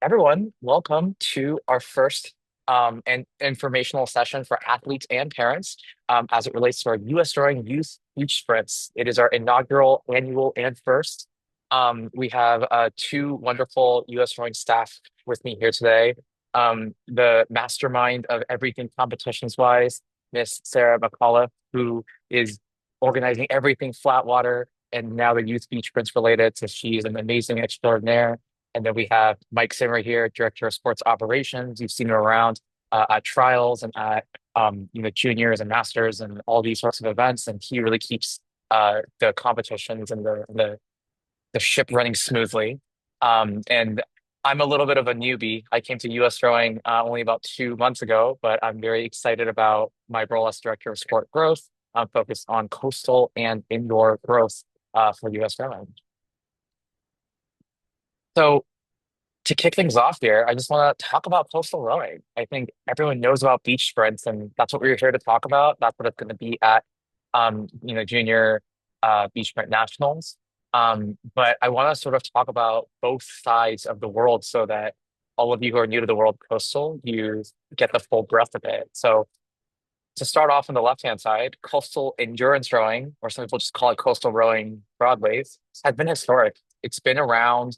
Everyone, welcome to our first and informational session for athletes and parents as it relates to our USRowing Youth Beach Sprints. It is our inaugural, annual, and first. We have two wonderful USRowing staff with me here today. The mastermind of everything competitions wise, Miss Sarah McAuliffe, who is organizing everything flat water and now the youth beach sprints related. So she's an amazing extraordinaire. And then we have Mike Zimmer here, Director of Sports Operations. You've seen him around at trials and at juniors and masters and all these sorts of events. And he really keeps the competitions and the ship running smoothly. And I'm a little bit of a newbie. I came to US Rowing only about 2 months ago, but I'm very excited about my role as Director of Sport Growth. I'm focused on coastal and indoor growth for US Rowing. So to kick things off here, I just want to talk about coastal rowing. I think everyone knows about beach sprints, and that's what we're here to talk about. That's what it's going to be at, junior beach sprint nationals. But I want to sort of talk about both sides of the world so that all of you who are new to the world coastal, you get the full breadth of it. So to start off on the left-hand side, coastal endurance rowing, or some people just call it coastal rowing broadways, has been historic. It's been around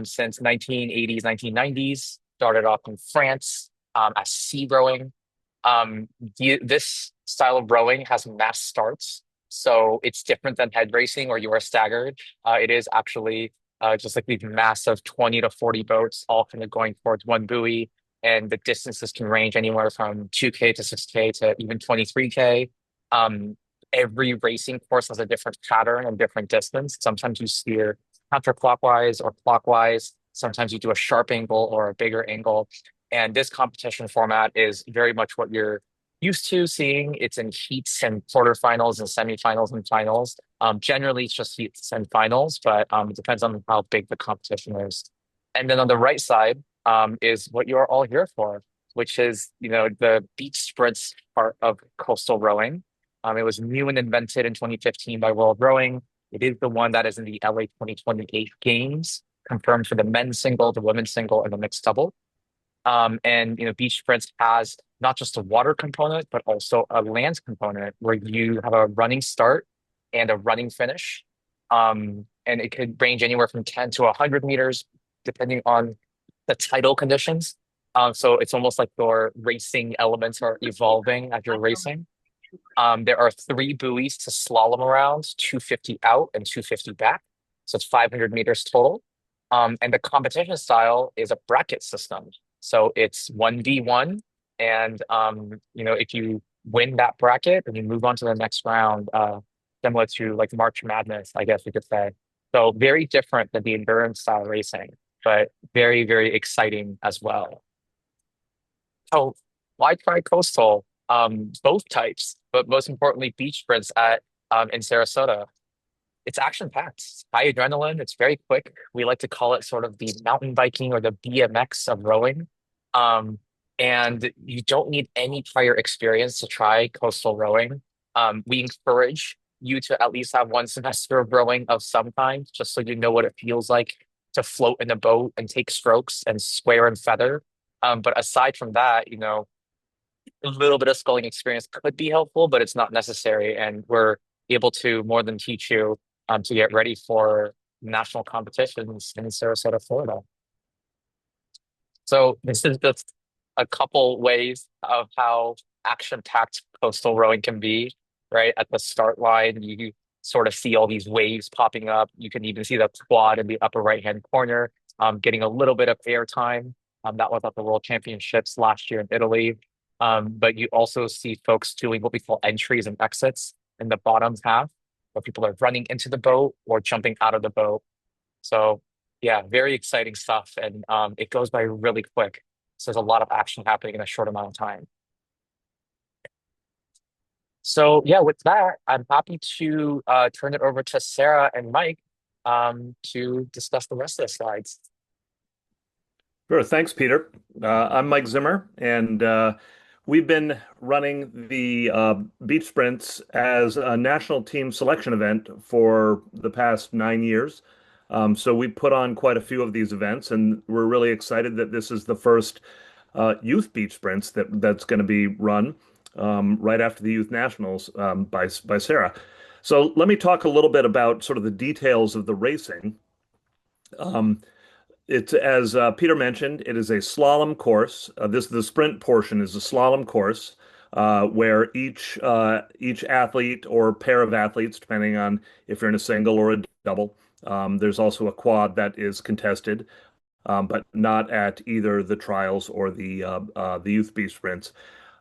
since 1980s, 1990s. Started off in France as sea rowing. This style of rowing has mass starts, so it's different than head racing where you are staggered. It is actually just like these massive 20 to 40 boats all kind of going towards one buoy, and the distances can range anywhere from 2K to 6K to even 23K. Um, every racing course has a different pattern and different distance. Sometimes you steer counterclockwise or clockwise. Sometimes you do a sharp angle or a bigger angle. And this competition format is very much what you're used to seeing. It's in heats and quarterfinals and semifinals and finals. Generally, it's just heats and finals, but it depends on how big the competition is. And then on the right side is what you are all here for, which is, the beach sprints part of coastal rowing. It was new and invented in 2015 by World Rowing. It is the one that is in the LA 2028 games, confirmed for the men's single, the women's single, and the mixed double. And beach sprints has not just a water component, but also a land component where you have a running start and a running finish. And it could range anywhere from 10 to 100 meters, depending on the tidal conditions. So it's almost like your racing elements are evolving as you're racing. There are three buoys to slalom around, 250 out and 250 back. So it's 500 meters total. And the competition style is a bracket system. So it's 1v1. And, if you win that bracket, then you move on to the next round, similar to like March Madness, I guess you could say. So very different than the endurance style racing, but very, very exciting as well. So why try coastal? Both types, but most importantly, beach sprints at in Sarasota. It's action packed, high adrenaline. It's very quick. We like to call it sort of the mountain biking or the BMX of rowing. Um, and you don't need any prior experience to try coastal rowing. We encourage you to at least have one semester of rowing of some kind, just so you know what it feels like to float in a boat and take strokes and square and feather. But aside from that, a little bit of sculling experience could be helpful, but it's not necessary. And we're able to more than teach you to get ready for national competitions in Sarasota, Florida. So this is just a couple ways of how action-packed coastal rowing can be, right? At the start line, you sort of see all these waves popping up. You can even see the quad in the upper right-hand corner, getting a little bit of airtime. That was at the World Championships last year in Italy. But you also see folks doing what we call entries and exits in the bottom half, where people are running into the boat or jumping out of the boat. So yeah, very exciting stuff. And it goes by really quick. So there's a lot of action happening in a short amount of time. So yeah, with that, I'm happy to turn it over to Sarah and Mike to discuss the rest of the slides. Sure. Thanks, Peter. I'm Mike Zimmer, and we've been running the beach sprints as a national team selection event for the past 9 years. So we put on quite a few of these events, and we're really excited that this is the first youth beach sprints that's going to be run right after the Youth Nationals by Sarah. So let me talk a little bit about sort of the details of the racing. Um, it's as Peter mentioned, it is a slalom course. The sprint portion is a slalom course where each athlete or pair of athletes, depending on if you're in a single or a double, there's also a quad that is contested, but not at either the trials or the youth beach sprints.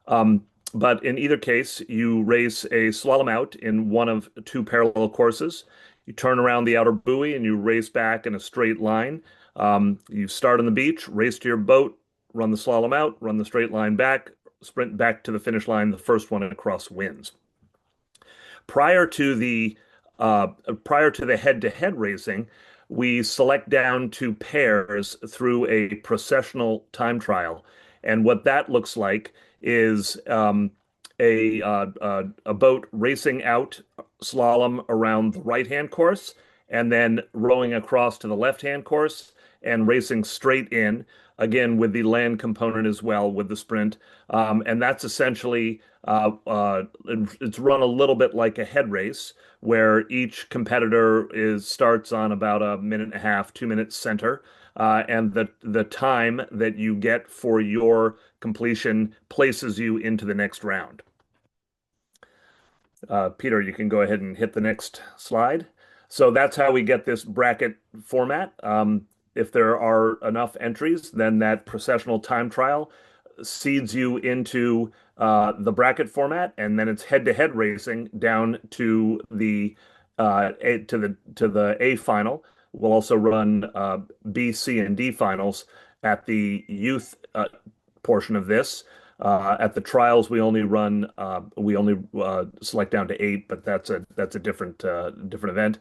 Um, but in either case, you race a slalom out in one of two parallel courses. You turn around the outer buoy and you race back in a straight line. You start on the beach, race to your boat, run the slalom out, run the straight line back, sprint back to the finish line. The first one across wins. Prior to the uh, prior to the head-to-head racing, we select down to pairs through a processional time trial, and what that looks like is a boat racing out slalom around the right-hand course, and then rowing across to the left-hand course and racing straight in again with the land component as well with the sprint. And that's essentially it's run a little bit like a head race where each competitor is starts on about a minute and a half, 2 minutes center. And the time that you get for your completion places you into the next round. Peter, you can go ahead and hit the next slide. So that's how we get this bracket format. If there are enough entries, then that processional time trial seeds you into the bracket format, and then it's head-to-head racing down to the A final. We'll also run B, C, and D finals at the youth portion of this. At the trials, we only select down to 8, but that's a different event.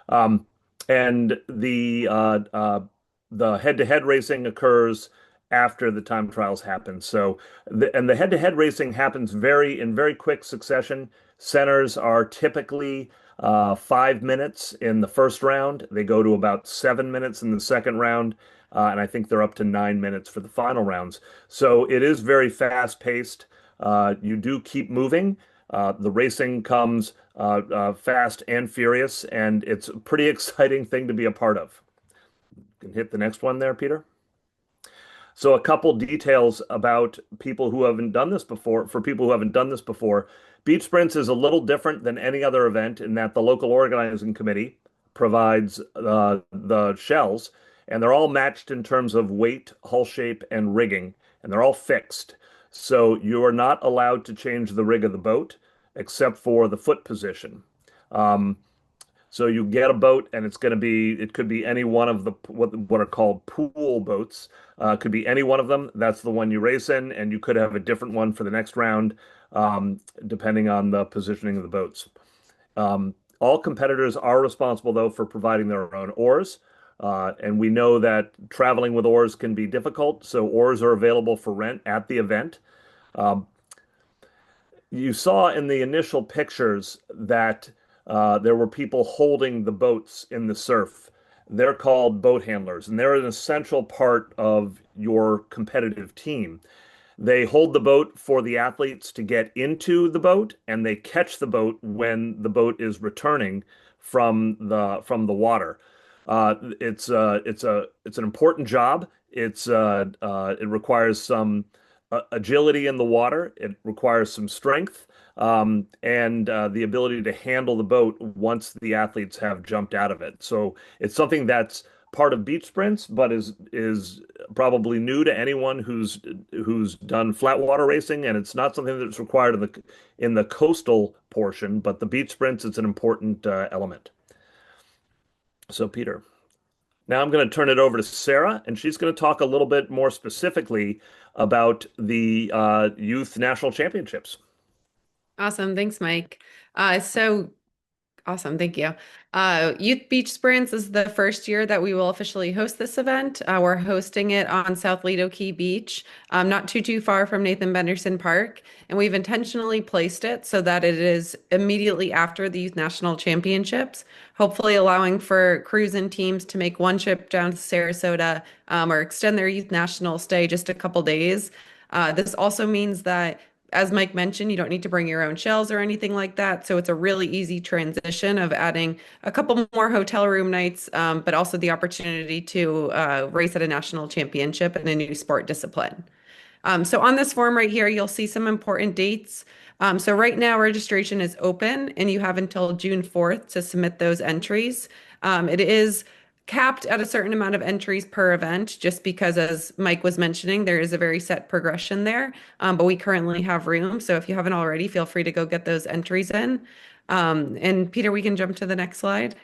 Um, and the head-to-head racing occurs after the time trials happen. So the head-to-head racing happens in very quick succession. Centers are typically 5 minutes in the first round. They go to about 7 minutes in the second round, and I think they're up to 9 minutes for the final rounds. So it is very fast-paced. You do keep moving. The racing comes fast and furious, and it's a pretty exciting thing to be a part of. You can hit the next one there, Peter. So a couple details about people who haven't done this before. For people who haven't done this before, Beach Sprints is a little different than any other event in that the local organizing committee provides the shells, and they're all matched in terms of weight, hull shape, and rigging, and they're all fixed. So you are not allowed to change the rig of the boat except for the foot position. Um, so you get a boat, and it could be any one of the what are called pool boats. Could be any one of them. That's the one you race in, and you could have a different one for the next round, depending on the positioning of the boats. All competitors are responsible, though, for providing their own oars. And we know that traveling with oars can be difficult, so oars are available for rent at the event. Um, you saw in the initial pictures that there were people holding the boats in the surf. They're called boat handlers, and they're an essential part of your competitive team. They hold the boat for the athletes to get into the boat, and they catch the boat when the boat is returning from the water. It's an important job. It requires some agility in the water. It requires some strength and the ability to handle the boat once the athletes have jumped out of it. So it's something that's part of beach sprints, but is probably new to anyone who's done flat water racing, and it's not something that's required in the coastal portion, but the beach sprints, it's an important element. So Peter. Now I'm going to turn it over to Sarah, and she's going to talk a little bit more specifically about the Youth National Championships. Awesome. Thanks, Mike. So Awesome, thank you. Youth Beach Sprints is the first year that we will officially host this event. We're hosting it on South Lido Key Beach, not too far from Nathan Benderson Park, and we've intentionally placed it so that it is immediately after the Youth National Championships, hopefully allowing for crews and teams to make one trip down to Sarasota, or extend their Youth National stay just a couple days. This also means that, as Mike mentioned, you don't need to bring your own shells or anything like that. So it's a really easy transition of adding a couple more hotel room nights, but also the opportunity to race at a national championship in a new sport discipline. So on this form right here, you'll see some important dates. So right now, registration is open, and you have until June 4th to submit those entries. It is capped at a certain amount of entries per event, just because, as Mike was mentioning, there is a very set progression there. But we currently have room. So if you haven't already, feel free to go get those entries in. And Peter, we can jump to the next slide.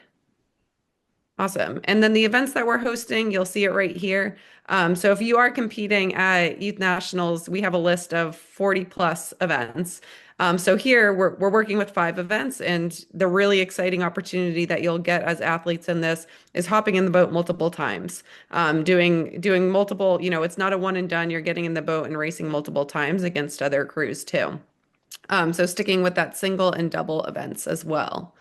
Awesome. And then the events that we're hosting, you'll see it right here. So if you are competing at Youth Nationals, we have a list of 40 plus events. So here we're working with 5 events, and the really exciting opportunity that you'll get as athletes in this is hopping in the boat multiple times, doing multiple. It's not a one and done. You're getting in the boat and racing multiple times against other crews too. So sticking with that single and double events as well.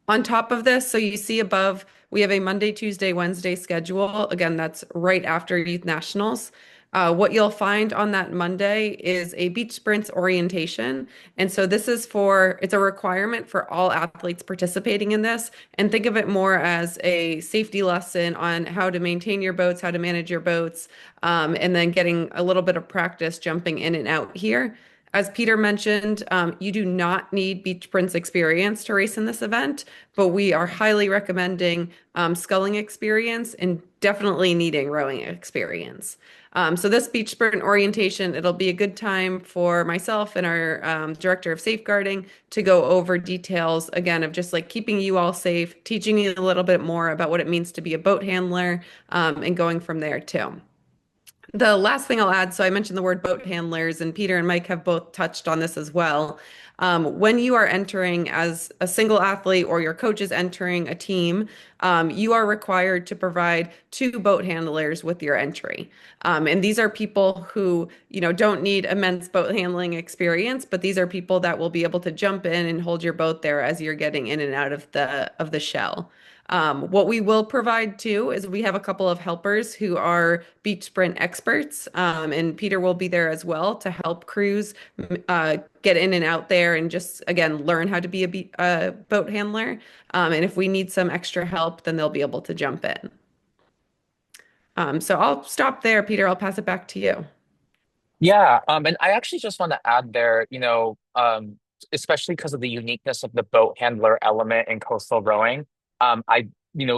On top of this, so you see above, we have a Monday, Tuesday, Wednesday schedule. Again, that's right after Youth Nationals. What you'll find on that Monday is a beach sprints orientation. And so it's a requirement for all athletes participating in this. And think of it more as a safety lesson on how to maintain your boats, how to manage your boats, and then getting a little bit of practice jumping in and out here. As Peter mentioned, you do not need Beach Sprints experience to race in this event, but we are highly recommending sculling experience and definitely needing rowing experience. So this beach sprint orientation, it'll be a good time for myself and our director of safeguarding to go over details again of just like keeping you all safe, teaching you a little bit more about what it means to be a boat handler, and going from there too. The last thing I'll add, so I mentioned the word boat handlers, and Peter and Mike have both touched on this as well. When you are entering as a single athlete or your coach is entering a team, you are required to provide 2 boat handlers with your entry. And these are people who, don't need immense boat handling experience, but these are people that will be able to jump in and hold your boat there as you're getting in and out of the shell. What we will provide too is we have a couple of helpers who are beach sprint experts, and Peter will be there as well to help crews get in and out there and just again learn how to be a boat handler. And if we need some extra help, then they'll be able to jump in. So I'll stop there, Peter. I'll pass it back to you. Yeah, and I actually just want to add there, especially because of the uniqueness of the boat handler element in coastal rowing,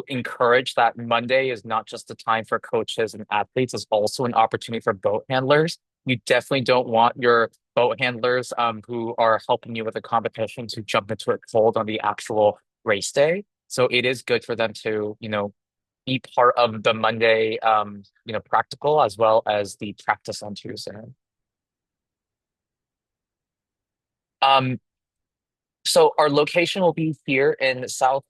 encourage that Monday is not just a time for coaches and athletes, it's also an opportunity for boat handlers. You definitely don't want your boat handlers, who are helping you with the competition to jump into it cold on the actual race day. So it is good for them to, be part of the Monday, practical as well as the practice on Tuesday. Um, so our location will be here in South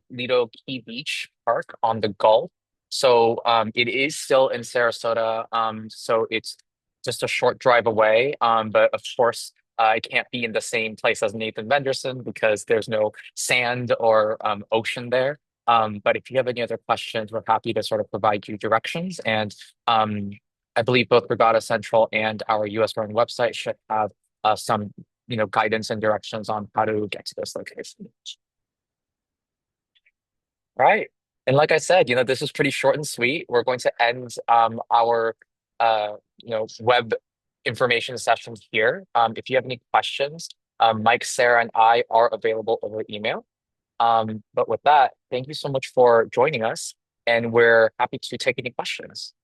Lido Key Beach Park on the Gulf. So it is still in Sarasota. So it's just a short drive away. But of course, it can't be in the same place as Nathan Venderson because there's no sand or ocean there. But if you have any other questions, we're happy to sort of provide you directions. And um, I believe both Regatta Central and our US Rowing website should have some guidance and directions on how to get to this location. Right. And like I said, this is pretty short and sweet. We're going to end our web information session here. If you have any questions, Mike, Sarah, and I are available over email. But with that, thank you so much for joining us, and we're happy to take any questions.